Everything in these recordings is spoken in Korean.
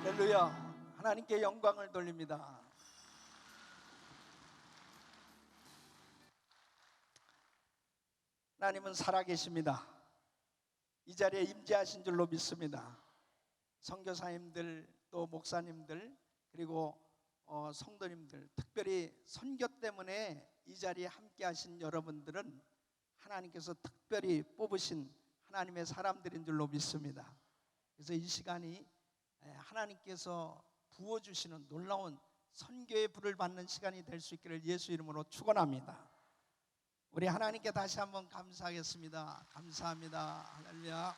할렐루야. 하나님께 영광을 돌립니다. 하나님은 살아계십니다. 이 자리에 임재하신 줄로 믿습니다. 선교사님들, 또 목사님들, 그리고 성도님들, 특별히 선교 때문에 이 자리에 함께 하신 여러분들은 하나님께서 특별히 뽑으신 하나님의 사람들인 줄로 믿습니다. 그래서 이 시간이 하나님께서 부어주시는 놀라운 선교의 불을 받는 시간이 될 수 있기를 예수 이름으로 축원합니다. 우리 하나님께 다시 한번 감사하겠습니다. 감사합니다. 할렐루야.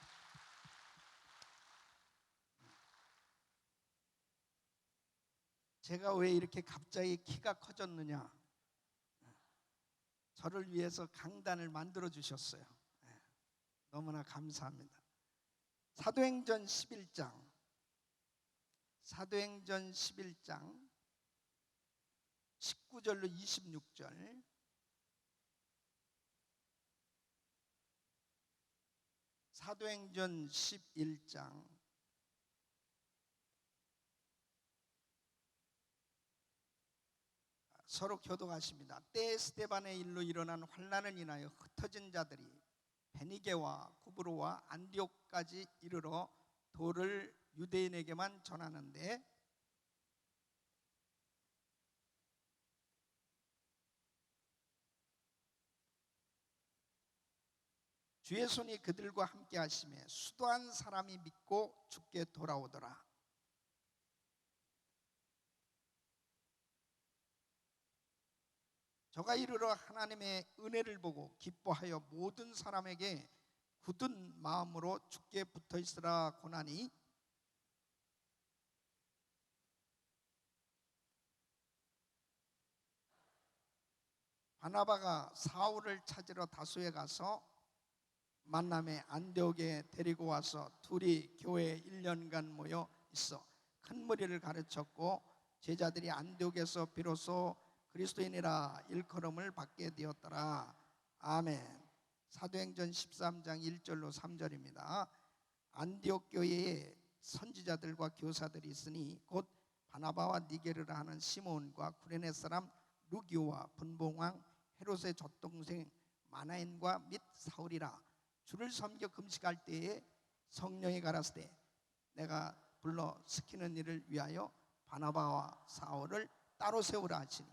제가 왜 이렇게 갑자기 키가 커졌느냐? 저를 위해서 강단을 만들어 주셨어요. 너무나 감사합니다. 사도행전 11장 19절로 26절. 사도행전 11장 서로 교독하십니다. 때에 스데반의 일로 일어난 환난을 인하여 흩어진 자들이 베니게와 구브로와 안디옥까지 이르러 도를 유대인에게만 전하는데, 주의 손이 그들과 함께 하심에 수도한 사람이 믿고 주께 돌아오더라. 저가 이르러 하나님의 은혜를 보고 기뻐하여 모든 사람에게 굳은 마음으로 주께 붙어 있으라 고나니, 바나바가 사울을 찾으러 다소에 가서 만남에 안디옥에 데리고 와서 둘이 교회에 1년간 모여 있어 큰 무리를 가르쳤고, 제자들이 안디옥에서 비로소 그리스도인이라 일컬음을 받게 되었더라. 아멘. 사도행전 13장 1절로 3절입니다. 안디옥 교회에 선지자들과 교사들이 있으니 곧 바나바와 니게르라 하는 시몬과 구레네 사람 루기오와 분봉왕 헤롯의 젖동생 마나엔과 및 사울이라. 주를 섬겨 금식할 때에 성령이 가라사대 내가 불러 시키는 일을 위하여 바나바와 사울을 따로 세우라 하시니,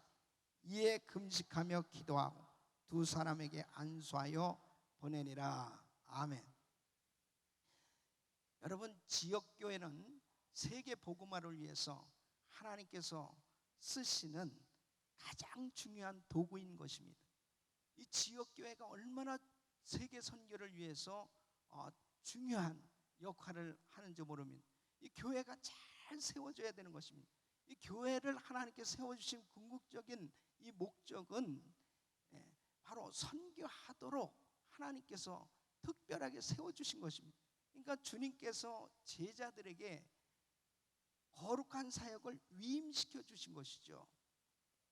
이에 금식하며 기도하고 두 사람에게 안수하여 보내니라. 아멘. 여러분, 지역교회는 세계 복음화를 위해서 하나님께서 쓰시는 가장 중요한 도구인 것입니다. 이 지역교회가 얼마나 세계 선교를 위해서 중요한 역할을 하는지 모릅니다. 이 교회가 잘 세워져야 되는 것입니다. 이 교회를 하나님께 세워주신 궁극적인 이 목적은 바로 선교하도록 하나님께서 특별하게 세워주신 것입니다. 그러니까 주님께서 제자들에게 거룩한 사역을 위임시켜 주신 것이죠.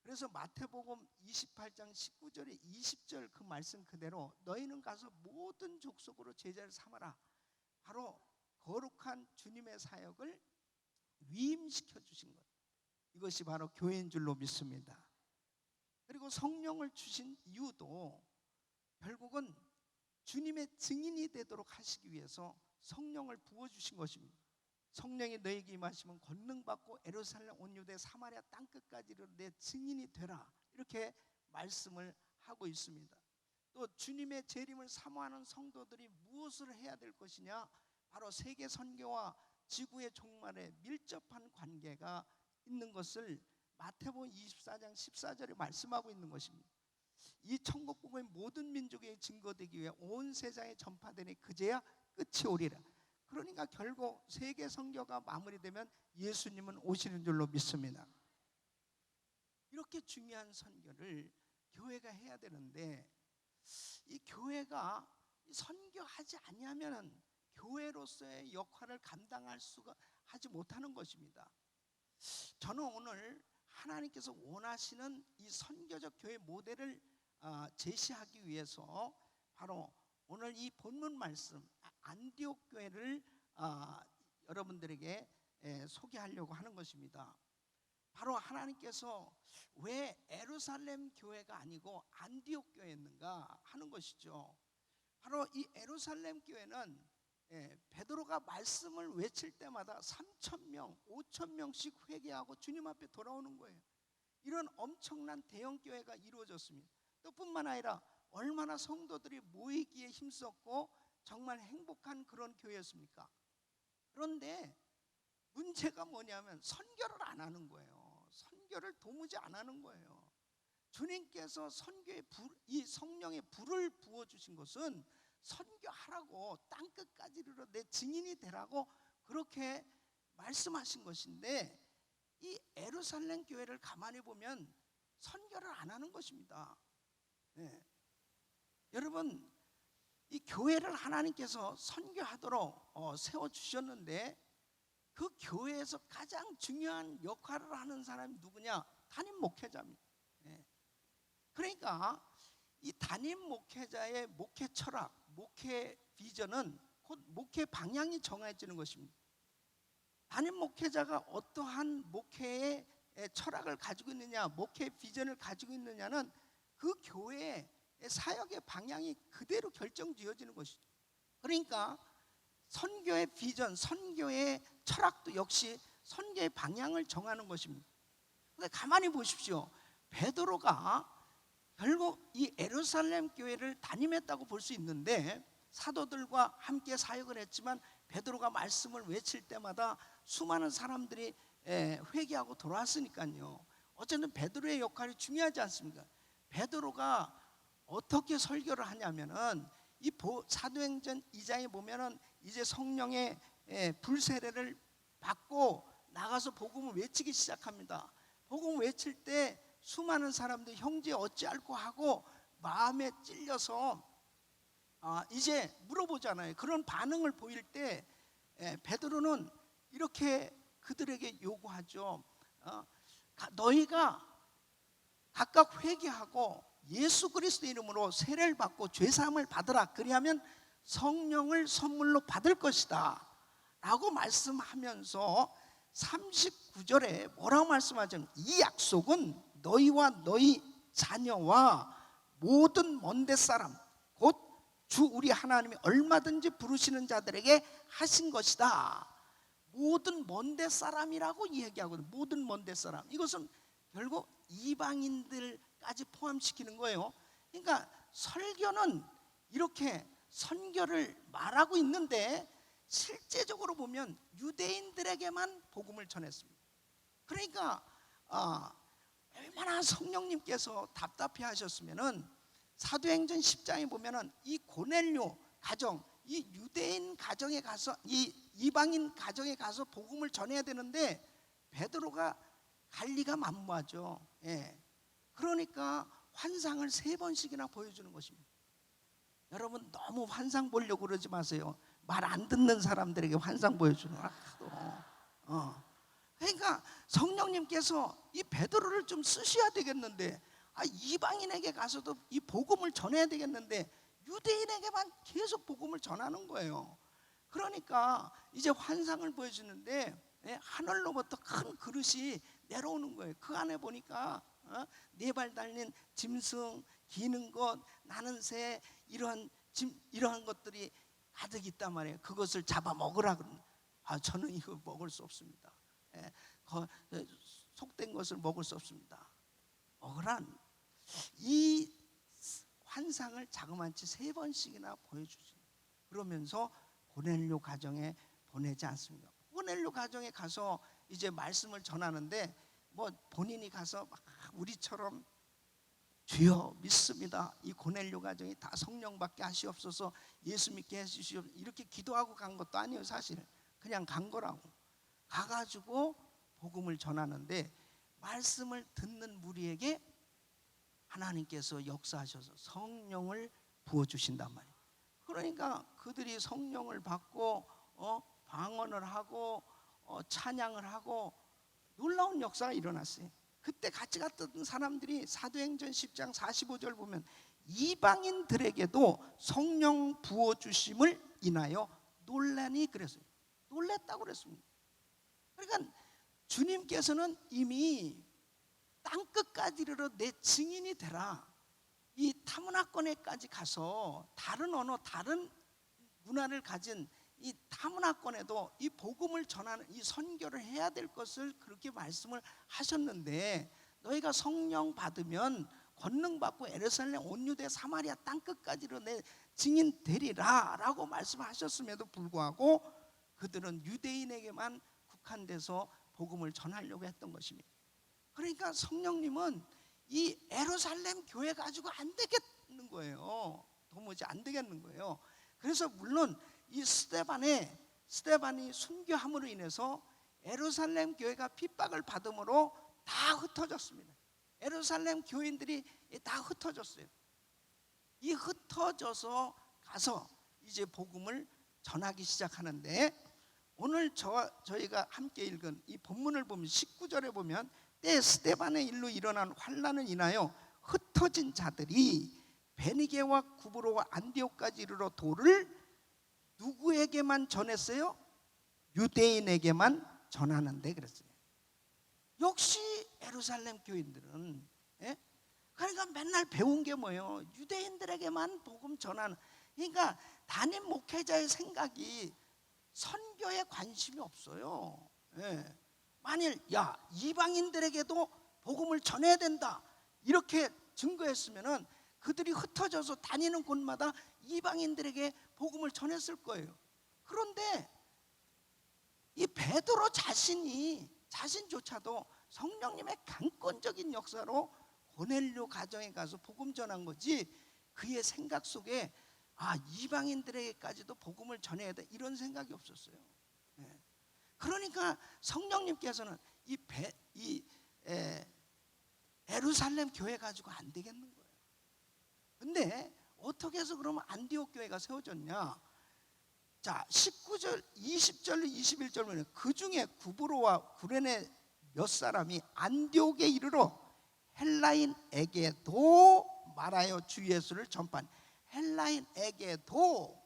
그래서 마태복음 28장 19절에 20절 그 말씀 그대로 너희는 가서 모든 족속으로 제자를 삼아라. 바로 거룩한 주님의 사역을 위임시켜 주신 것, 이것이 바로 교회인 줄로 믿습니다. 그리고 성령을 주신 이유도 결국은 주님의 증인이 되도록 하시기 위해서 성령을 부어주신 것입니다. 성령이 너에게 임하시면 권능받고 예루살렘 온 유대 사마리아 땅끝까지 이르러 내 증인이 되라, 이렇게 말씀을 하고 있습니다. 또 주님의 재림을 사모하는 성도들이 무엇을 해야 될 것이냐, 바로 세계 선교와 지구의 종말에 밀접한 관계가 있는 것을 마태복음 24장 14절에 말씀하고 있는 것입니다. 이 천국 복음이 모든 민족에 증거되기 위해 온 세상에 전파되니 그제야 끝이 오리라. 그러니까 결국 세계 선교가 마무리되면 예수님은 오시는 줄로 믿습니다. 이렇게 중요한 선교를 교회가 해야 되는데, 이 교회가 선교하지 아니하면 교회로서의 역할을 감당할 수가 하지 못하는 것입니다. 저는 오늘 하나님께서 원하시는 이 선교적 교회 모델을 제시하기 위해서 바로 오늘 이 본문 말씀 안디옥 교회를 여러분들에게 소개하려고 하는 것입니다. 바로 하나님께서 왜 예루살렘 교회가 아니고 안디옥 교회였는가 하는 것이죠. 바로 이 예루살렘 교회는 베드로가 말씀을 외칠 때마다 3,000명, 5,000명씩 회개하고 주님 앞에 돌아오는 거예요. 이런 엄청난 대형 교회가 이루어졌습니다. 또 뿐만 아니라 얼마나 성도들이 모이기에 힘썼고 정말 행복한 그런 교회였습니까? 그런데 문제가 뭐냐면 선교를 안 하는 거예요. 선교를 도무지 안 하는 거예요. 주님께서 선교에 이 성령의 불을 부어주신 것은 선교하라고 땅끝까지 이르러 내 증인이 되라고 그렇게 말씀하신 것인데, 이 예루살렘 교회를 가만히 보면 선교를 안 하는 것입니다. 여러분, 이 교회를 하나님께서 선교하도록 세워주셨는데 그 교회에서 가장 중요한 역할을 하는 사람이 누구냐? 담임 목회자입니다. 그러니까 이 담임 목회자의 목회 철학, 목회 비전은 곧 목회 방향이 정해지는 것입니다. 담임 목회자가 어떠한 목회의 철학을 가지고 있느냐, 목회 비전을 가지고 있느냐는 그 교회의 사역의 방향이 그대로 결정지어지는 것이죠. 그러니까 선교의 비전, 선교의 철학도 역시 선교의 방향을 정하는 것입니다. 근데 가만히 보십시오. 베드로가 결국 이 예루살렘 교회를 담임했다고 볼 수 있는데, 사도들과 함께 사역을 했지만 베드로가 말씀을 외칠 때마다 수많은 사람들이 회개하고 돌아왔으니까요. 어쨌든 베드로의 역할이 중요하지 않습니까? 베드로가 어떻게 설교를 하냐면은 이 사도행전 2장에 보면은 이제 성령의 불세례를 받고 나가서 복음을 외치기 시작합니다. 복음을 외칠 때 수많은 사람들이 형제 어찌할꼬 하고 마음에 찔려서 이제 물어보잖아요. 그런 반응을 보일 때 베드로는 이렇게 그들에게 요구하죠. 너희가 각각 회개하고 예수 그리스도 이름으로 세례를 받고 죄사함을 받으라. 그리하면 성령을 선물로 받을 것이다 라고 말씀하면서 39절에 뭐라고 말씀하죠? 이 약속은 너희와 너희 자녀와 모든 먼데 사람 곧 주 우리 하나님이 얼마든지 부르시는 자들에게 하신 것이다. 모든 먼데 사람이라고 이야기하거든요. 모든 먼데 사람, 이것은 결국 이방인들까지 포함시키는 거예요. 그러니까 설교는 이렇게 선교를 말하고 있는데 실제적으로 보면 유대인들에게만 복음을 전했습니다. 그러니까 얼마나 성령님께서 답답해 하셨으면은 사도행전 10장에 보면은 이 고넬료 가정, 이 유대인 가정에 가서, 이 이방인 가정에 가서 복음을 전해야 되는데 베드로가 갈 리가 만무하죠. 그러니까 환상을 3번씩이나 보여주는 것입니다. 여러분 너무 환상 보려고 그러지 마세요. 말 안 듣는 사람들에게 환상 보여주는 거야. 그러니까 성령님께서 이 베드로를 좀 쓰셔야 되겠는데, 이방인에게 가서도 이 복음을 전해야 되겠는데 유대인에게만 계속 복음을 전하는 거예요. 그러니까 이제 환상을 보여주는데 하늘로부터 큰 그릇이 내려오는 거예요. 그 안에 보니까 4발 달린 짐승, 기는 것, 나는 새, 이러한 것들이 가득 있단 말이에요. 그것을 잡아 먹으라 그러는. 저는 이거 먹을 수 없습니다. 속된 것을 먹을 수 없습니다. 먹으란. 이 환상을 자그마치 3번씩이나 보여주죠. 그러면서 고넬료 가정에 보내지 않습니까? 고넬료 가정에 가서 이제 말씀을 전하는데 뭐 본인이 가서 막 우리처럼 주여 믿습니다, 이 고넬료 가정이 다 성령 받게 하시옵소서, 예수 믿게 해주시옵소서, 이렇게 기도하고 간 것도 아니에요. 사실 그냥 간 거라고. 가가지고 복음을 전하는데 말씀을 듣는 무리에게 하나님께서 역사하셔서 성령을 부어주신단 말이에요. 그러니까 그들이 성령을 받고 방언을 하고 찬양을 하고 놀라운 역사가 일어났어요. 그때 같이 갔던 사람들이 사도행전 10장 45절 보면 이방인들에게도 성령 부어주심을 인하여 놀라니 그랬어요. 놀랬다고 그랬습니다. 그러니까 주님께서는 이미 땅끝까지 이르러 내 증인이 되라. 이 타문화권에까지 가서 다른 언어, 다른 문화를 가진 이 타문화권에도 이 복음을 전하는 이 선교를 해야 될 것을 그렇게 말씀을 하셨는데, 너희가 성령 받으면 권능 받고 예루살렘 온 유대 사마리아 땅끝까지로 내 증인 되리라 라고 말씀하셨음에도 불구하고 그들은 유대인에게만 국한돼서 복음을 전하려고 했던 것입니다. 그러니까 성령님은 이 예루살렘 교회 가지고 안 되겠는 거예요. 도무지 안 되겠는 거예요. 그래서 물론 이 스데반이 순교함으로 인해서 예루살렘 교회가 핍박을 받음으로 다 흩어졌습니다. 예루살렘 교인들이 다 흩어졌어요. 이 흩어져서 가서 이제 복음을 전하기 시작하는데, 오늘 저희가 함께 읽은 이 본문을 보면 19절에 보면 때 스데반의 일로 일어난 환난을 인하여 흩어진 자들이 베니게와 구브로와 안디옥까지 이르러 도를 누구에게만 전했어요? 유대인에게만 전하는데 그랬어요. 역시 예루살렘 교인들은 그러니까 맨날 배운 게 뭐예요? 유대인들에게만 복음 전하는. 그러니까 담임 목회자의 생각이 선교에 관심이 없어요. 만일 이방인들에게도 복음을 전해야 된다 이렇게 증거했으면은 그들이 흩어져서 다니는 곳마다 이방인들에게 복음을 전했을 거예요. 그런데 이 베드로 자신조차도 성령님의 강권적인 역사로 고넬료 가정에 가서 복음 전한 거지, 그의 생각 속에 이방인들에게까지도 복음을 전해야 돼 이런 생각이 없었어요. 그러니까 성령님께서는 예루살렘 교회 가지고 안 되겠는 거예요. 근데 어떻게 해서 그러면 안디옥 교회가 세워졌냐? 자, 19절, 20절, 21절 보면 그 중에 구브로와 구레네 몇 사람이 안디옥에 이르러 헬라인에게도 말하여 주 예수를 전파한. 헬라인에게도,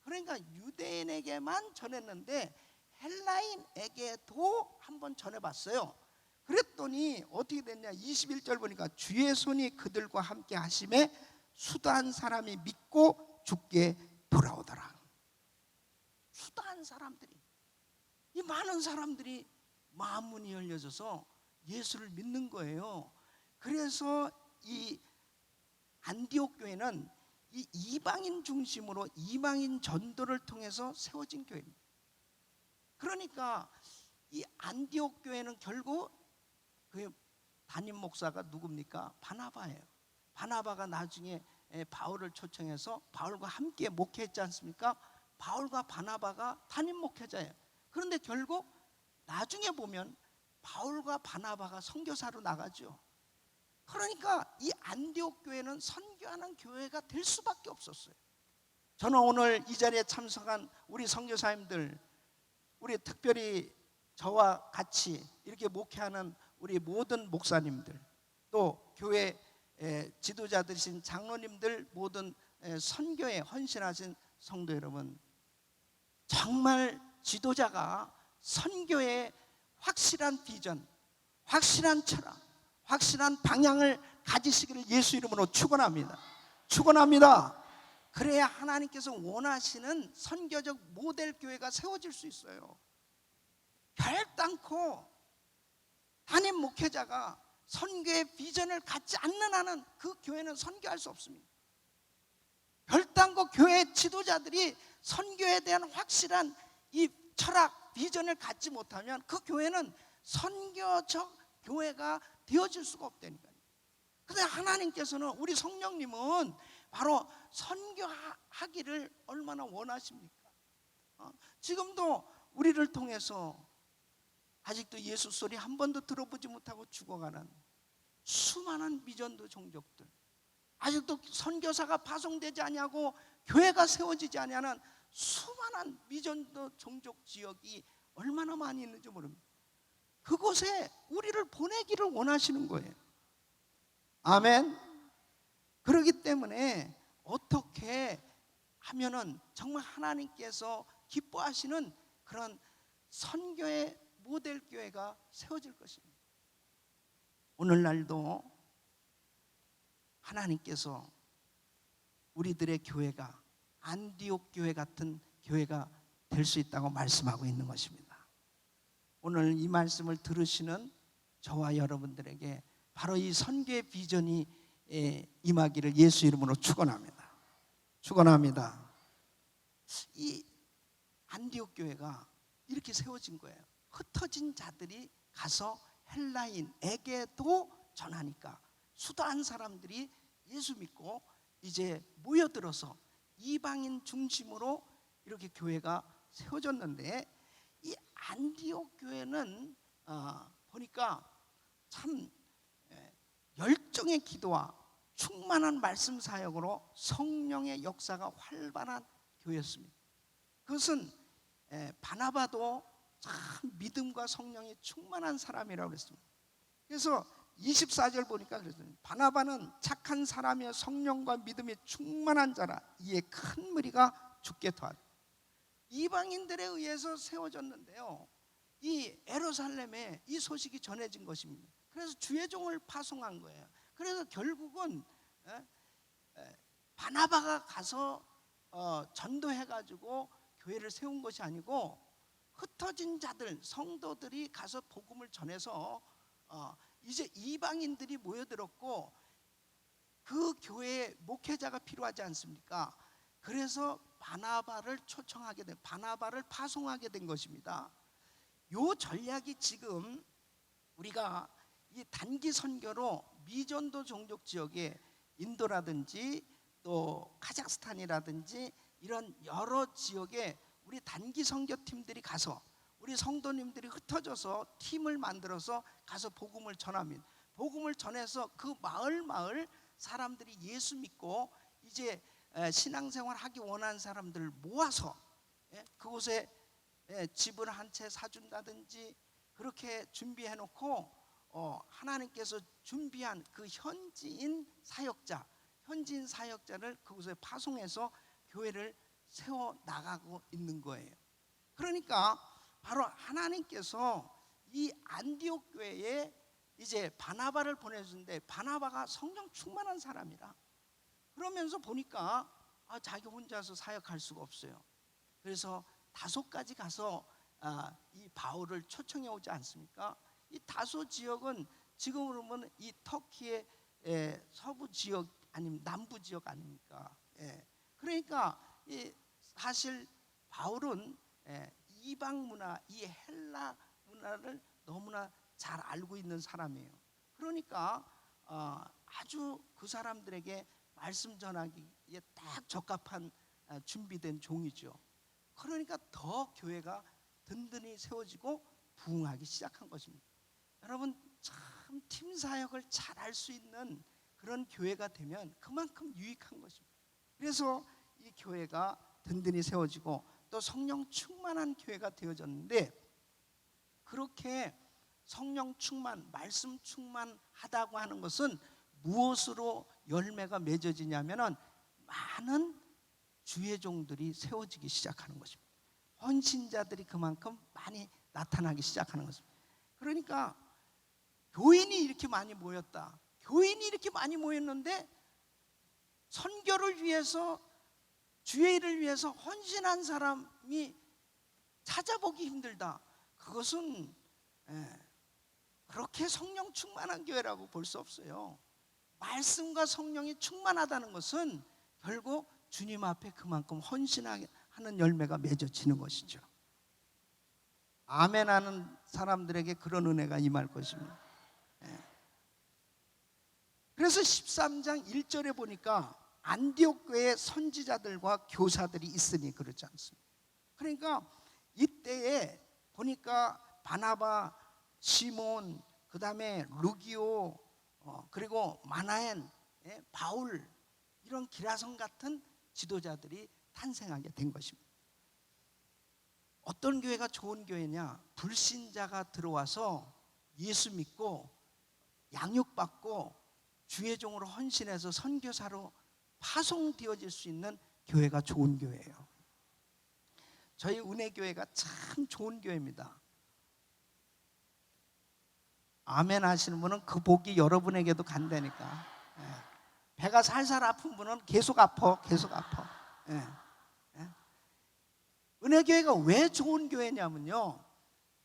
그러니까 유대인에게만 전했는데 헬라인에게도 한번 전해봤어요. 그랬더니 어떻게 됐냐? 21절 보니까 주의 손이 그들과 함께 하심에 수다한 사람이 믿고 죽게 돌아오더라. 수다한 사람들이, 이 많은 사람들이 마음문이 열려져서 예수를 믿는 거예요. 그래서 이 안디옥 교회는 이 이방인 중심으로 이방인 전도를 통해서 세워진 교회입니다. 그러니까 이 안디옥 교회는 결국 그 담임 목사가 누굽니까? 바나바예요. 바나바가 나중에 바울을 초청해서 바울과 함께 목회했지 않습니까? 바울과 바나바가 담임 목회자예요. 그런데 결국 나중에 보면 바울과 바나바가 선교사로 나가죠. 그러니까 이 안디옥 교회는 선교하는 교회가 될 수밖에 없었어요. 저는 오늘 이 자리에 참석한 우리 선교사님들, 우리 특별히 저와 같이 이렇게 목회하는 우리 모든 목사님들, 또 교회 지도자들이신 장로님들, 모든 선교에 헌신하신 성도 여러분, 정말 지도자가 선교에 확실한 비전, 확실한 철학, 확실한 방향을 가지시기를 예수 이름으로 축원합니다. 축원합니다. 그래야 하나님께서 원하시는 선교적 모델 교회가 세워질 수 있어요. 결단코 담임 목회자가 선교의 비전을 갖지 않는 한은 그 교회는 선교할 수 없습니다. 결단코 교회 지도자들이 선교에 대한 확실한 이 철학, 비전을 갖지 못하면 그 교회는 선교적 교회가 되어질 수가 없다니까요. 그런데 하나님께서는, 우리 성령님은 바로 선교하기를 얼마나 원하십니까? 지금도 우리를 통해서 아직도 예수 소리 한 번도 들어보지 못하고 죽어가는 수많은 미전도 종족들, 아직도 선교사가 파송되지 아니하고 교회가 세워지지 아니하는 수많은 미전도 종족 지역이 얼마나 많이 있는지 모릅니다. 그곳에 우리를 보내기를 원하시는 거예요. 아멘. 그렇기 때문에 어떻게 하면은 정말 하나님께서 기뻐하시는 그런 선교의 모델 교회가 세워질 것입니다. 오늘날도 하나님께서 우리들의 교회가 안디옥 교회 같은 교회가 될 수 있다고 말씀하고 있는 것입니다. 오늘 이 말씀을 들으시는 저와 여러분들에게 바로 이 선교의 비전이 임하기를 예수 이름으로 축원합니다. 축원합니다. 이 안디옥 교회가 이렇게 세워진 거예요. 흩어진 자들이 가서 헬라인에게도 전하니까 수도한 사람들이 예수 믿고 이제 모여들어서 이방인 중심으로 이렇게 교회가 세워졌는데, 이 안디옥 교회는 보니까 참 열정의 기도와 충만한 말씀 사역으로 성령의 역사가 활발한 교회였습니다. 그것은 바나바도 참 믿음과 성령이 충만한 사람이라고 그랬습니다. 그래서 24절 보니까 그랬어요. 바나바는 착한 사람이여 성령과 믿음이 충만한 자라 이에 큰 무리가 죽게 도왔다. 이방인들에 의해서 세워졌는데요, 이 예루살렘에 이 소식이 전해진 것입니다. 그래서 주의 종을 파송한 거예요. 그래서 결국은 바나바가 가서 전도해가지고 교회를 세운 것이 아니고 흩어진 자들, 성도들이 가서 복음을 전해서 이제 이방인들이 모여들었고 그 교회에 목회자가 필요하지 않습니까? 그래서 바나바를 초청하게 된, 바나바를 파송하게 된 것입니다. 요 전략이 지금 우리가 이 단기 선교로 미전도 종족 지역에 인도라든지 또 카자흐스탄이라든지 이런 여러 지역에 우리 단기 선교팀들이 가서 우리 성도님들이 흩어져서 팀을 만들어서 가서 복음을 전합니다. 복음을 전해서 그 마을 사람들이 예수 믿고 이제 신앙생활 하기 원하는 사람들을 모아서 그곳에 집을 한 채 사준다든지 그렇게 준비해 놓고 하나님께서 준비한 그 현지인 사역자를 그곳에 파송해서 교회를 세워 나가고 있는 거예요. 그러니까 바로 하나님께서 이 안디옥 교회에 이제 바나바를 보내주는데, 바나바가 성령 충만한 사람이라 그러면서 보니까 자기 혼자서 사역할 수가 없어요. 그래서 다소까지 가서 이 바울을 초청해 오지 않습니까? 이 다소 지역은 지금으로 보면 이 터키의 서부 지역 아니면 남부 지역 아닙니까? 그러니까 사실 바울은 이방 문화, 이 헬라 문화를 너무나 잘 알고 있는 사람이에요. 그러니까 아주 그 사람들에게 말씀 전하기에 딱 적합한 준비된 종이죠. 그러니까 더 교회가 든든히 세워지고 부흥하기 시작한 것입니다. 여러분, 참 팀 사역을 잘 할 수 있는 그런 교회가 되면 그만큼 유익한 것입니다. 그래서 이 교회가 든든히 세워지고 또 성령 충만한 교회가 되어졌는데, 그렇게 성령 충만, 말씀 충만하다고 하는 것은 무엇으로 열매가 맺어지냐면은 많은 주의 종들이 세워지기 시작하는 것입니다. 헌신자들이 그만큼 많이 나타나기 시작하는 것입니다. 그러니까 교인이 이렇게 많이 모였다. 교인이 이렇게 많이 모였는데 선교를 위해서, 주의 일을 위해서 헌신한 사람이 찾아보기 힘들다. 그것은 그렇게 성령 충만한 교회라고 볼 수 없어요. 말씀과 성령이 충만하다는 것은 결국 주님 앞에 그만큼 헌신하는 열매가 맺어지는 것이죠. 아멘 하는 사람들에게 그런 은혜가 임할 것입니다. 그래서 13장 1절에 보니까 안디옥 교회에 선지자들과 교사들이 있으니 그렇지 않습니까? 그러니까 이때에 보니까 바나바, 시몬, 그 다음에 루기오, 그리고 마나엔, 바울, 이런 기라성 같은 지도자들이 탄생하게 된 것입니다. 어떤 교회가 좋은 교회냐? 불신자가 들어와서 예수 믿고 양육받고 주의 종으로 헌신해서 선교사로 파송되어질 수 있는 교회가 좋은 교회예요. 저희 은혜교회가 참 좋은 교회입니다. 아멘 하시는 분은 그 복이 여러분에게도 간다니까. 예. 배가 살살 아픈 분은 계속 아파, 계속 아파. 예. 예. 은혜교회가 왜 좋은 교회냐면요,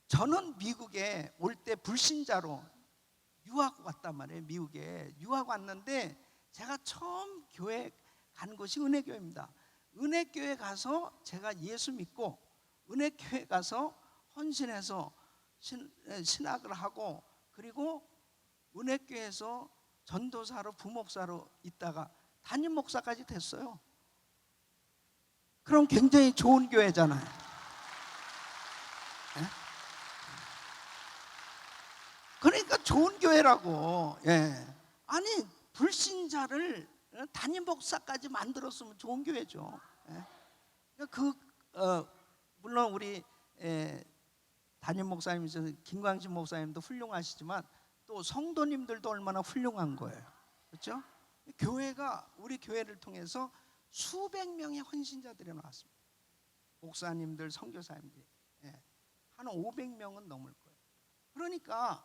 저는 미국에 올 때 불신자로 유학 왔단 말이에요. 미국에 유학 왔는데 제가 처음 교회 간 곳이 은혜교회입니다. 은혜교회 가서 제가 예수 믿고 은혜교회 가서 헌신해서 신학을 하고, 그리고 은혜교회에서 전도사로 부목사로 있다가 담임 목사까지 됐어요. 그럼 굉장히 좋은 교회잖아요. 예? 그러니까 좋은 교회라고. 예. 아니, 불신자를 담임 목사까지 만들었으면 좋은 교회죠. 예. 물론 우리 담임 목사님이셔서 김광진 목사님도 훌륭하시지만 또 성도님들도 얼마나 훌륭한 거예요. 그렇죠? 교회가, 우리 교회를 통해서 수백 명의 헌신자들이 나왔습니다. 목사님들, 선교사님들이. 예. 한 500명은 넘을 거예요. 그러니까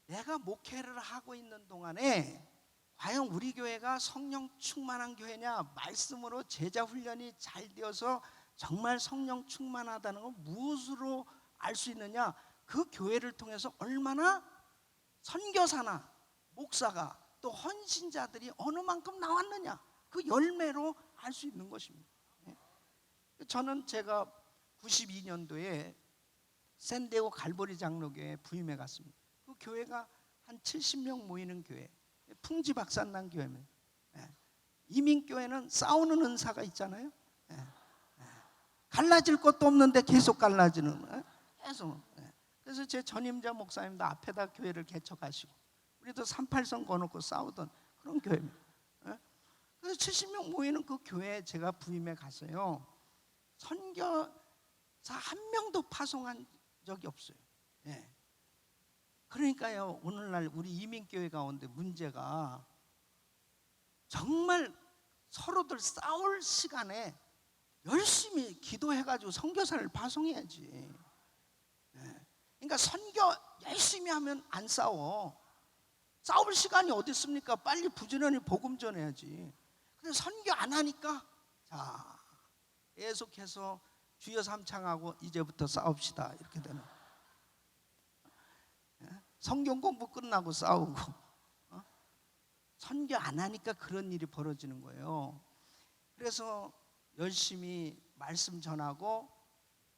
내가 목회를 하고 있는 동안에 과연 우리 교회가 성령 충만한 교회냐, 말씀으로 제자 훈련이 잘 되어서 정말 성령 충만하다는 걸 무엇으로 알 수 있느냐? 그 교회를 통해서 얼마나 선교사나 목사가 또 헌신자들이 어느 만큼 나왔느냐, 그 열매로 알 수 있는 것입니다. 저는 제가 92년도에 샌디에고 갈보리 장로교회에 부임해 갔습니다. 그 교회가 한 70명 모이는 교회, 풍지박산난 교회입니다. 이민교회는 싸우는 은사가 있잖아요. 갈라질 것도 없는데 계속 갈라지는, 계속. 그래서 제 전임자 목사님도 앞에다 교회를 개척하시고, 우리도 38선 거놓고 싸우던 그런 교회입니다. 그래서 70명 모이는 그 교회에 제가 부임해 갔어요. 선교사 한 명도 파송한 적이 없어요. 그러니까요, 오늘날 우리 이민교회 가운데 문제가 정말 서로들 싸울 시간에 열심히 기도해가지고 선교사를 파송해야지. 그러니까 선교 열심히 하면 안 싸워. 싸울 시간이 어디 있습니까? 빨리 부지런히 복음 전해야지. 근데 선교 안 하니까, 자, 계속해서 주여 삼창하고 이제부터 싸웁시다, 이렇게 되는. 성경 공부 끝나고 싸우고, 선교 안 하니까 그런 일이 벌어지는 거예요. 그래서 열심히 말씀 전하고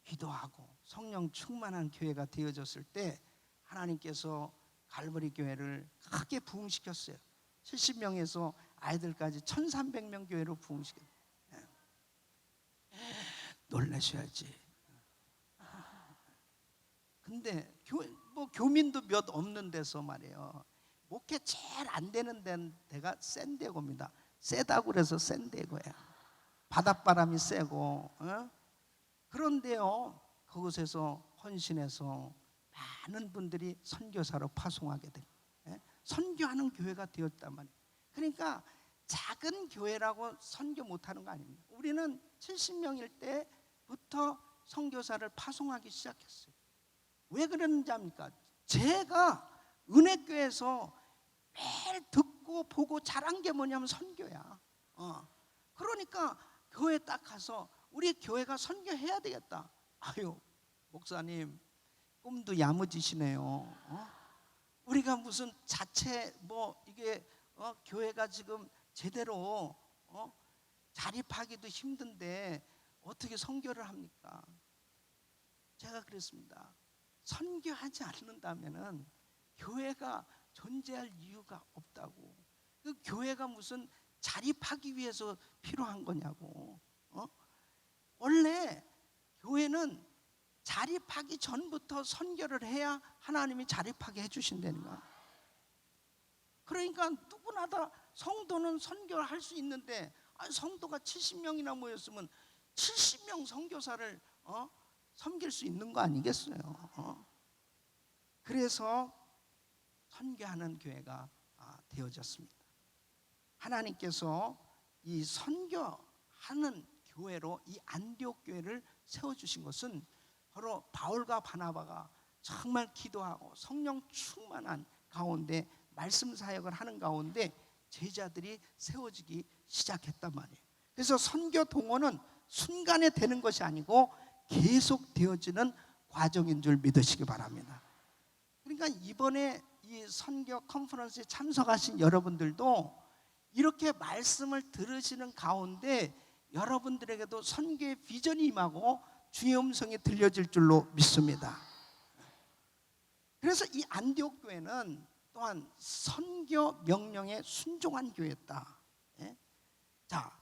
기도하고 성령 충만한 교회가 되어졌을 때 하나님께서 갈보리 교회를 크게 부흥시켰어요. 70명에서 아이들까지 1300명 교회로 부흥시켰어요. 놀라셔야지. 근데 교민도 몇 없는 데서 말이에요, 목회 제일 안 되는 데가 샌디에고입니다. 세다고 그래서 샌디에고야. 바닷바람이 세고. 그런데요, 그곳에서 헌신해서 많은 분들이 선교사로 파송하게 된, 선교하는 교회가 되었단 말이에요. 그러니까 작은 교회라고 선교 못하는 거 아닙니다. 우리는 70명일 때부터 선교사를 파송하기 시작했어요. 왜 그러는지 압니까? 제가 은혜교회에서 매일 듣고 보고 잘한 게 뭐냐면 선교야. 그러니까 교회 딱 가서 우리 교회가 선교해야 되겠다. 아유, 목사님 꿈도 야무지시네요. 우리가 무슨 자체 이게 교회가 지금 제대로 자립하기도 힘든데 어떻게 선교를 합니까? 제가 그랬습니다. 선교하지 않는다면은 교회가 존재할 이유가 없다고. 그 교회가 무슨 자립하기 위해서 필요한 거냐고. 원래 교회는 자립하기 전부터 선교를 해야 하나님이 자립하게 해주신다니까. 그러니까 누구나 다 성도는 선교를 할 수 있는데, 성도가 70명이나 모였으면 70명 선교사를 섬길 수 있는 거 아니겠어요? 그래서 선교하는 교회가 되어졌습니다. 하나님께서 이 선교하는 교회로 이 안디옥 교회를 세워주신 것은 바로 바울과 바나바가 정말 기도하고 성령 충만한 가운데 말씀 사역을 하는 가운데 제자들이 세워지기 시작했단 말이에요. 그래서 선교 동원은 순간에 되는 것이 아니고 계속 되어지는 과정인 줄 믿으시기 바랍니다. 그러니까 이번에 이 선교 컨퍼런스에 참석하신 여러분들도 이렇게 말씀을 들으시는 가운데 여러분들에게도 선교의 비전이 임하고 주의 음성이 들려질 줄로 믿습니다. 그래서 이 안디옥 교회는 또한 선교 명령에 순종한 교회였다. 예? 자,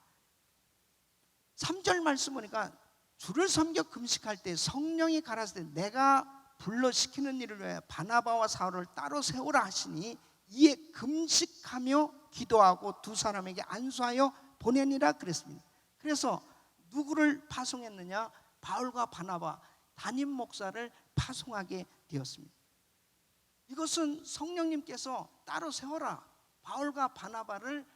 3절 말씀 보니까 주를 섬겨 금식할 때 성령이 가라사대 내가 불러 시키는 일을 위하여 바나바와 사울을 따로 세우라 하시니 이에 금식하며 기도하고 두 사람에게 안수하여 보내니라 그랬습니다. 그래서 누구를 파송했느냐? 바울과 바나바 담임 목사를 파송하게 되었습니다. 이것은 성령님께서 따로 세워라, 바울과 바나바를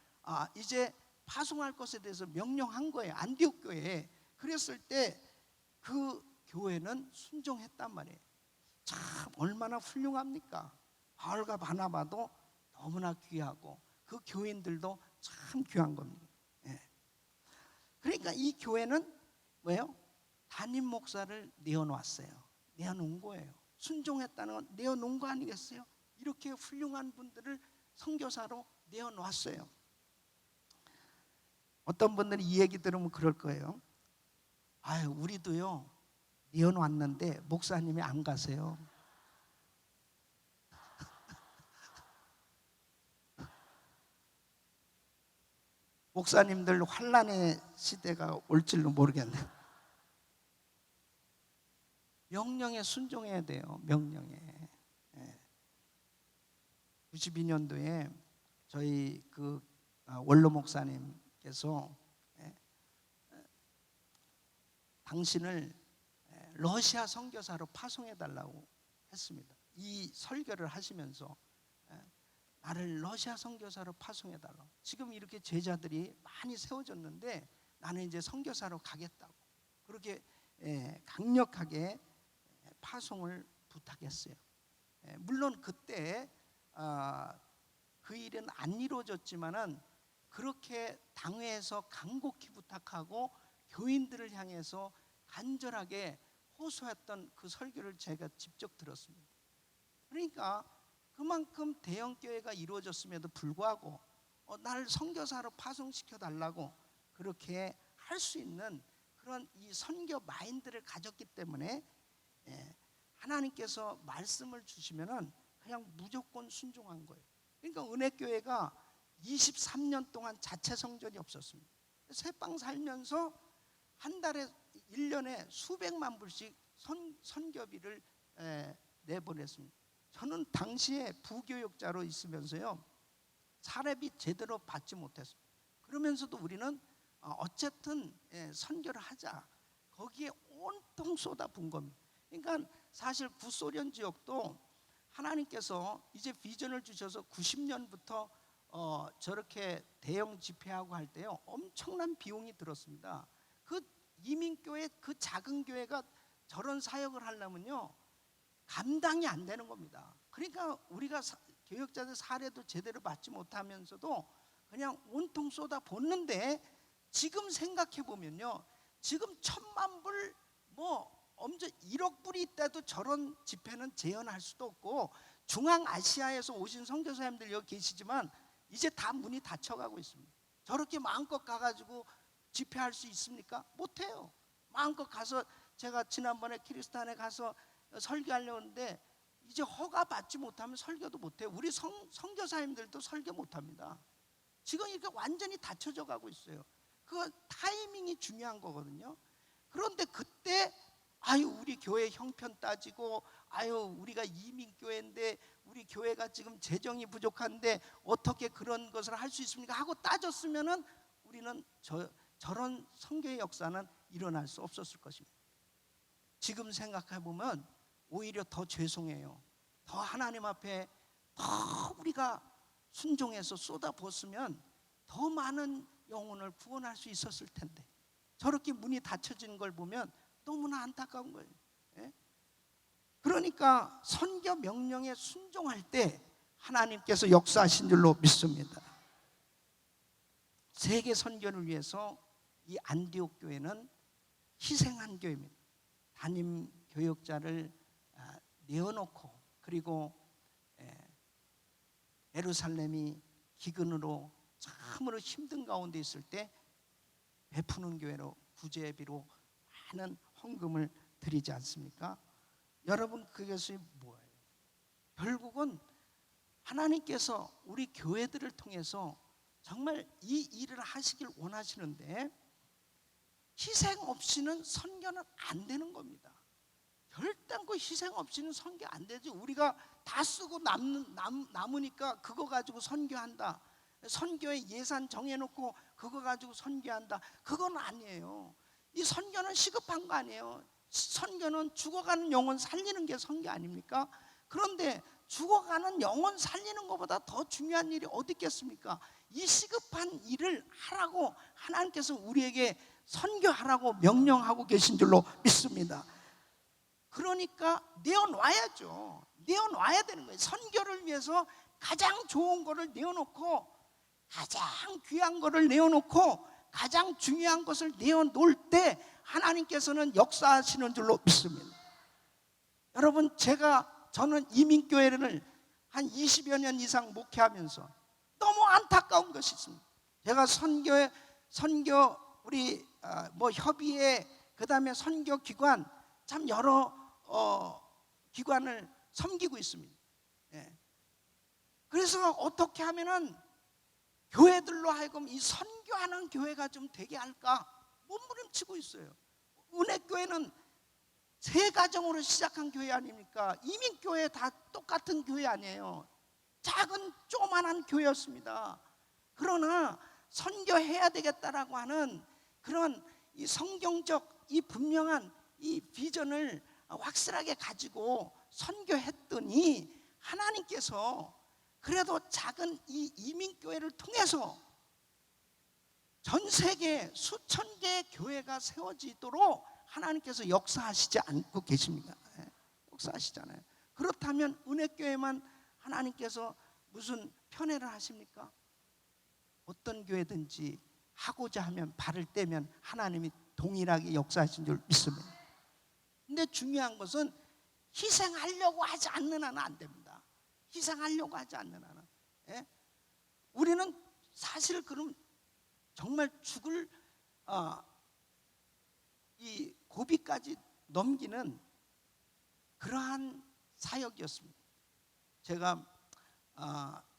이제 파송할 것에 대해서 명령한 거예요. 안디옥 교회에. 그랬을 때 그 교회는 순종했단 말이에요. 참 얼마나 훌륭합니까? 바울과 바나바도 너무나 귀하고 그 교인들도 참 귀한 겁니다. 예. 그러니까 이 교회는 뭐예요? 담임 목사를 내어놓았어요. 내어놓은 거예요. 순종했다는 건 내어놓은 거 아니겠어요? 이렇게 훌륭한 분들을 선교사로 내어놓았어요. 어떤 분들이 이 얘기 들으면 그럴 거예요. 아유, 우리도요 내어놨는데 목사님이 안 가세요. 목사님들 환난의 시대가 올 줄로 모르겠네요. 명령에 순종해야 돼요. 명령에. 92년도에 저희 그 원로 목사님께서 당신을 러시아 선교사로 파송해 달라고 했습니다. 이 설교를 하시면서 나를 러시아 선교사로 파송해 달라고. 지금 이렇게 제자들이 많이 세워졌는데 나는 이제 선교사로 가겠다고 그렇게 강력하게 파송을 부탁했어요. 물론 그때 그 일은 안 이루어졌지만은 그렇게 당회에서 간곡히 부탁하고 교인들을 향해서 간절하게 호소했던 그 설교를 제가 직접 들었습니다. 그러니까 그만큼 대형 교회가 이루어졌음에도 불구하고 나를 선교사로 파송시켜 달라고 그렇게 할 수 있는 그런 이 선교 마인드를 가졌기 때문에 하나님께서 말씀을 주시면은 그냥 무조건 순종한 거예요. 그러니까 은혜교회가 23년 동안 자체 성전이 없었습니다. 새빵 살면서 한 달에 1년에 수백만 불씩 선교비를 내보냈습니다. 저는 당시에 부교육자로 있으면서요 사례비 제대로 받지 못했습니다. 그러면서도 우리는 어쨌든 선교를 하자 거기에 온통 쏟아부은 겁니다. 그러니까 사실 구소련 지역도 하나님께서 이제 비전을 주셔서 90년부터 저렇게 대형 집회하고 할 때요 엄청난 비용이 들었습니다. 그 이민교회 그 작은 교회가 저런 사역을 하려면요 감당이 안 되는 겁니다. 그러니까 우리가 교역자들 사례도 제대로 받지 못하면서도 그냥 온통 쏟아붓는데 지금 생각해 보면요 지금 1,000만 불 엄청 1억 불이 있다도 저런 집회는 재현할 수도 없고 중앙아시아에서 오신 선교사님들 여기 계시지만 이제 다 문이 닫혀가고 있습니다. 저렇게 마음껏 가가지고 집회할 수 있습니까? 못해요. 마음껏 가서 제가 지난번에 키르스탄에 가서 설교하려고 했는데 이제 허가 받지 못하면 설교도 못해요. 우리 선교사님들도 설교 못합니다. 지금 이렇게 완전히 닫혀져 가고 있어요. 그 타이밍이 중요한 거거든요. 그런데 그때 우리 교회 형편 따지고 우리가 이민교회인데 우리 교회가 지금 재정이 부족한데 어떻게 그런 것을 할 수 있습니까? 하고 따졌으면은 우리는 저런 선교의 역사는 일어날 수 없었을 것입니다. 지금 생각해 보면 오히려 더 죄송해요. 더 하나님 앞에 더 우리가 순종해서 쏟아부었으면 더 많은 영혼을 구원할 수 있었을 텐데 저렇게 문이 닫혀지는 걸 보면 너무나 안타까운 거예요. 그러니까 선교 명령에 순종할 때 하나님께서 역사하신 줄로 믿습니다. 세계 선교를 위해서 이 안디옥 교회는 희생한 교회입니다. 담임 교역자를 내어놓고, 그리고 예루살렘이 기근으로 참으로 힘든 가운데 있을 때 베푸는 교회로, 구제비로 많은 헌금을 드리지 않습니까? 여러분, 그것이 뭐예요? 결국은 하나님께서 우리 교회들을 통해서 정말 이 일을 하시길 원하시는데, 희생 없이는 선교는 안 되는 겁니다. 결단코 희생 없이는 선교 안 되지. 우리가 다 쓰고 남으니까 그거 가지고 선교한다, 선교에 예산 정해놓고 그거 가지고 선교한다, 그건 아니에요. 이 선교는 시급한 거 아니에요. 선교는 죽어가는 영혼 살리는 게 선교 아닙니까? 그런데 죽어가는 영혼 살리는 것보다 더 중요한 일이 어디 있겠습니까? 이 시급한 일을 하라고 하나님께서 우리에게 선교하라고 명령하고 계신 줄로 믿습니다. 그러니까 내어놔야죠. 내어놔야 되는 거예요. 선교를 위해서 가장 좋은 거를 내어놓고, 가장 귀한 거를 내어놓고, 가장 중요한 것을 내어놓을 때 하나님께서는 역사하시는 줄로 믿습니다. 여러분, 저는 이민교회를 한 20여 년 이상 목회하면서 너무 안타까운 것이 있습니다. 제가 선교 우리 협의회, 그다음에 선교기관, 참 여러 기관을 섬기고 있습니다. 그래서 어떻게 하면은 교회들로 하여금 이 선교하는 교회가 좀 되게 할까 몸부림치고 있어요. 은혜교회는 새 가정으로 시작한 교회 아닙니까? 이민교회 다 똑같은 교회 아니에요. 작은 조그만한 교회였습니다. 그러나 선교해야 되겠다라고 하는 그런 이 성경적 이 분명한 이 비전을 확실하게 가지고 선교했더니, 하나님께서 그래도 작은 이 이민교회를 통해서 전 세계 수천 개의 교회가 세워지도록 하나님께서 역사하시지 않고 계십니까? 역사하시잖아요. 그렇다면 은혜교회만 하나님께서 무슨 편애를 하십니까? 어떤 교회든지 하고자 하면, 발을 떼면 하나님이 동일하게 역사하신 줄 믿습니다. 근데 중요한 것은 희생하려고 하지 않는 한은 안 됩니다. 희생하려고 하지 않는 한은. 우리는 사실 그럼 정말 죽을 이 고비까지 넘기는 그러한 사역이었습니다. 제가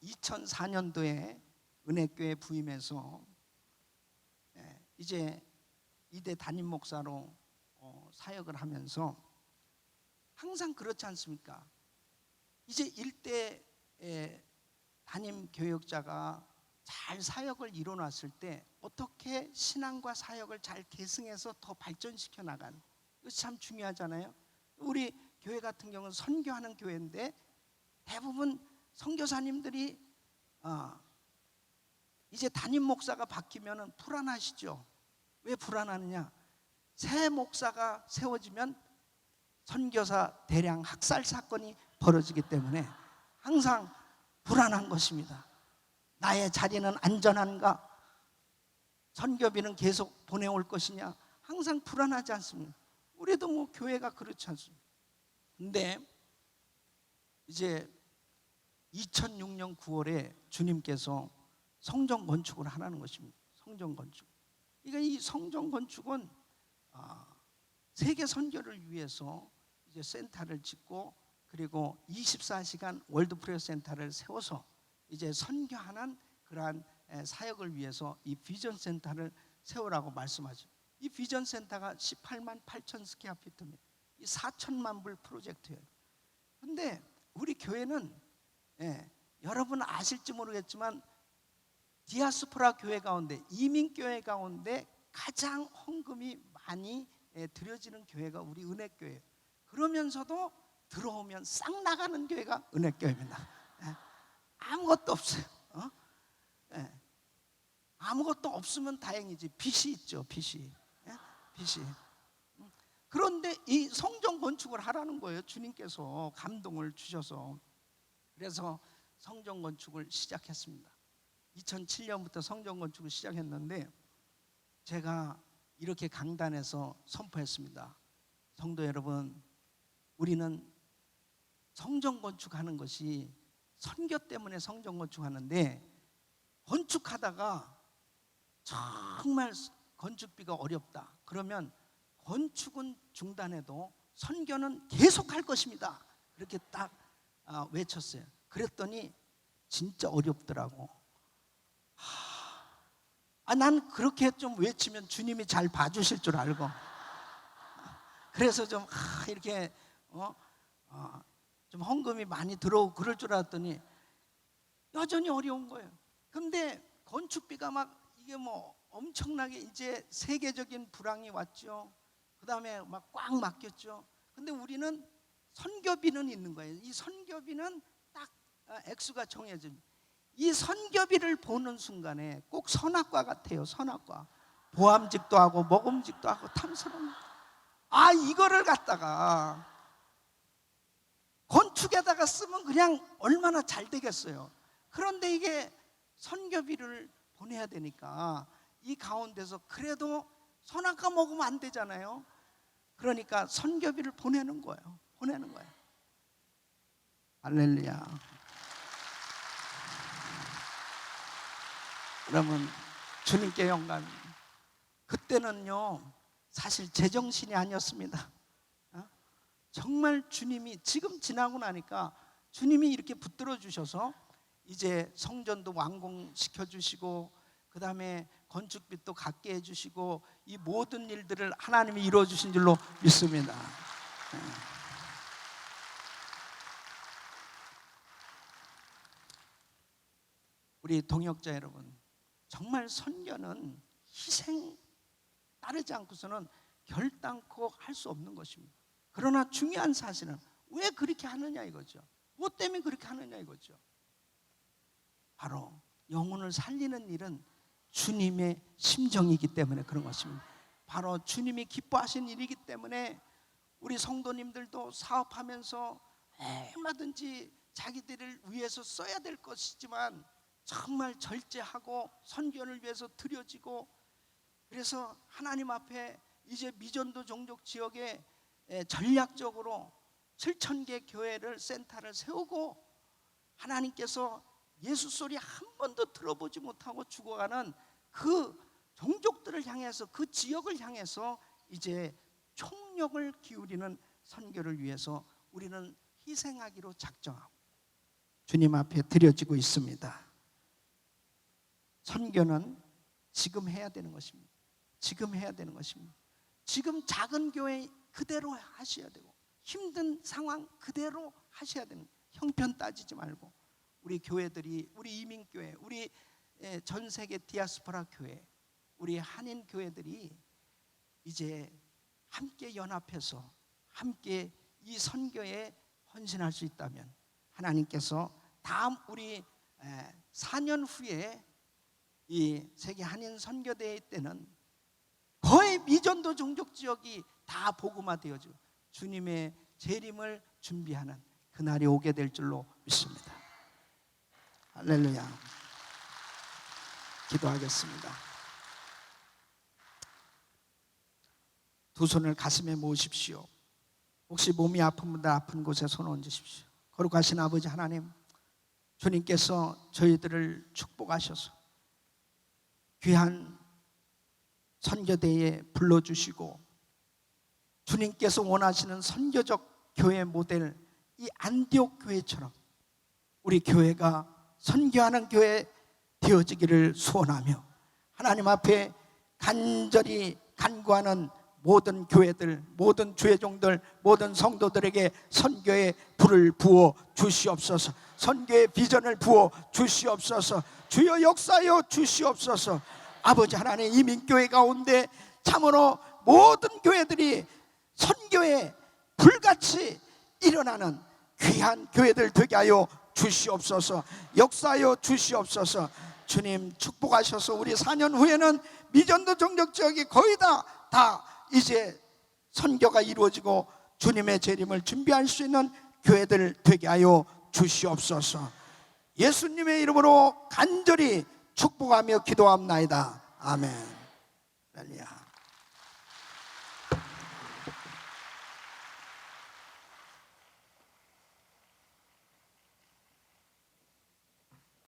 2004년도에 은혜교회 부임해서 이제 이대 담임 목사로 사역을 하면서 항상 그렇지 않습니까? 이제 일대의 담임 교역자가 잘 사역을 이뤄놨을 때 어떻게 신앙과 사역을 잘 계승해서 더 발전시켜 나가는, 이것이 참 중요하잖아요. 우리 교회 같은 경우는 선교하는 교회인데 대부분 선교사님들이 이제 담임 목사가 바뀌면 불안하시죠. 왜 불안하느냐? 새 목사가 세워지면 선교사 대량 학살 사건이 벌어지기 때문에 항상 불안한 것입니다. 나의 자리는 안전한가? 선교비는 계속 보내올 것이냐? 항상 불안하지 않습니까? 우리도 뭐 교회가 그렇지 않습니까? 근데 이제 2006년 9월에 주님께서 성전 건축을 하라는 것입니다. 성전 건축. 그러니까 이 성전 건축은 세계 선교를 위해서 이제 센터를 짓고, 그리고 24시간 월드프레어 센터를 세워서 이제 선교하는 그러한 사역을 위해서 이 비전 센터를 세우라고 말씀하죠. 이 비전 센터가 18만 8천 스퀘어피트입니다. 이 4천만 불 프로젝트예요. 근데 우리 교회는 여러분 아실지 모르겠지만 디아스포라 교회 가운데, 이민 교회 가운데 가장 헌금이 많이 드려지는 교회가 우리 은혜교회예요. 그러면서도 들어오면 싹 나가는 교회가 은혜교회입니다. 아무것도 없어요. 아무것도 없으면 다행이지. 빚이 있죠. 빚이. 그런데 이 성전 건축을 하라는 거예요. 주님께서 감동을 주셔서. 그래서 성전 건축을 시작했습니다. 2007년부터 성전 건축을 시작했는데 제가 이렇게 강단에서 선포했습니다. 성도 여러분, 우리는 성전 건축하는 것이 선교 때문에 성전 건축하는데, 건축하다가 정말 건축비가 어렵다 그러면 건축은 중단해도 선교는 계속할 것입니다. 이렇게 딱 외쳤어요. 그랬더니 진짜 어렵더라고. 난 그렇게 좀 외치면 주님이 잘 봐주실 줄 알고, 그래서 좀 이렇게 좀 헌금이 많이 들어오고 그럴 줄 알았더니 여전히 어려운 거예요. 근데 건축비가 막 이게 뭐 엄청나게 이제 세계적인 불황이 왔죠. 그 다음에 막 꽉 막혔죠. 근데 우리는 선교비는 있는 거예요. 이 선교비는 딱 액수가 정해집니다. 이 선교비를 보는 순간에 꼭 선악과 같아요. 선악과. 보암직도 하고 먹음직도 하고 탐스러운. 이거를 갖다가 건축에다가 쓰면 그냥 얼마나 잘 되겠어요. 그런데 이게 선교비를 보내야 되니까 이 가운데서 그래도 선악과 먹으면 안 되잖아요. 그러니까 선교비를 보내는 거예요. 보내는 거예요. 할렐루야. 그러면 주님께 영광입니다. 그때는요 사실 제정신이 아니었습니다. 정말 주님이 지금 지나고 나니까 주님이 이렇게 붙들어 주셔서 이제 성전도 완공시켜 주시고 그 다음에 건축빚도 갖게 해주시고 이 모든 일들을 하나님이 이루어 주신 줄로 믿습니다. 우리 동역자 여러분, 정말 선교는 희생 따르지 않고서는 결단코 할 수 없는 것입니다. 그러나 중요한 사실은 왜 그렇게 하느냐 이거죠. 뭐 때문에 그렇게 하느냐 이거죠. 바로 영혼을 살리는 일은 주님의 심정이기 때문에 그런 것입니다. 바로 주님이 기뻐하신 일이기 때문에 우리 성도님들도 사업하면서 얼마든지 자기들을 위해서 써야 될 것이지만 정말 절제하고 선교를 위해서 드려지고, 그래서 하나님 앞에 이제 미전도 종족 지역에 전략적으로 7,000개 교회를 센터를 세우고 하나님께서 예수 소리 한 번도 들어보지 못하고 죽어가는 그 종족들을 향해서, 그 지역을 향해서 이제 총력을 기울이는 선교를 위해서 우리는 희생하기로 작정하고 주님 앞에 드려지고 있습니다. 선교는 지금 해야 되는 것입니다. 지금 해야 되는 것입니다. 지금 작은 교회 그대로 하셔야 되고 힘든 상황 그대로 하셔야 되는, 형편 따지지 말고 우리 교회들이, 우리 이민교회, 우리 전 세계 디아스포라 교회, 우리 한인 교회들이 이제 함께 연합해서 함께 이 선교에 헌신할 수 있다면 하나님께서 다음 우리 4년 후에 이 세계 한인 선교대회 때는 거의 미전도 종족 지역이 다 복음화되어지고 주님의 재림을 준비하는 그날이 오게 될 줄로 믿습니다. 할렐루야. 기도하겠습니다. 두 손을 가슴에 모으십시오. 혹시 몸이 아픈 분들 아픈 곳에 손 얹으십시오. 거룩하신 아버지 하나님, 주님께서 저희들을 축복하셔서 귀한 선교대에 불러주시고 주님께서 원하시는 선교적 교회 모델, 이 안디옥 교회처럼 우리 교회가 선교하는 교회 되어지기를 소원하며 하나님 앞에 간절히 간구하는 모든 교회들, 모든 주의종들, 모든 성도들에게 선교의 불을 부어 주시옵소서. 선교의 비전을 부어 주시옵소서. 주여 역사여 주시옵소서. 아버지 하나님, 이민교회 가운데 참으로 모든 교회들이 선교에 불같이 일어나는 귀한 교회들 되게 하여 주시옵소서. 역사하여 주시옵소서. 주님 축복하셔서 우리 4년 후에는 미전도 종족 지역이 거의 다 이제 선교가 이루어지고 주님의 재림을 준비할 수 있는 교회들 되게 하여 주시옵소서. 예수님의 이름으로 간절히 축복하며 기도합나이다. 아멘. 할렐루야.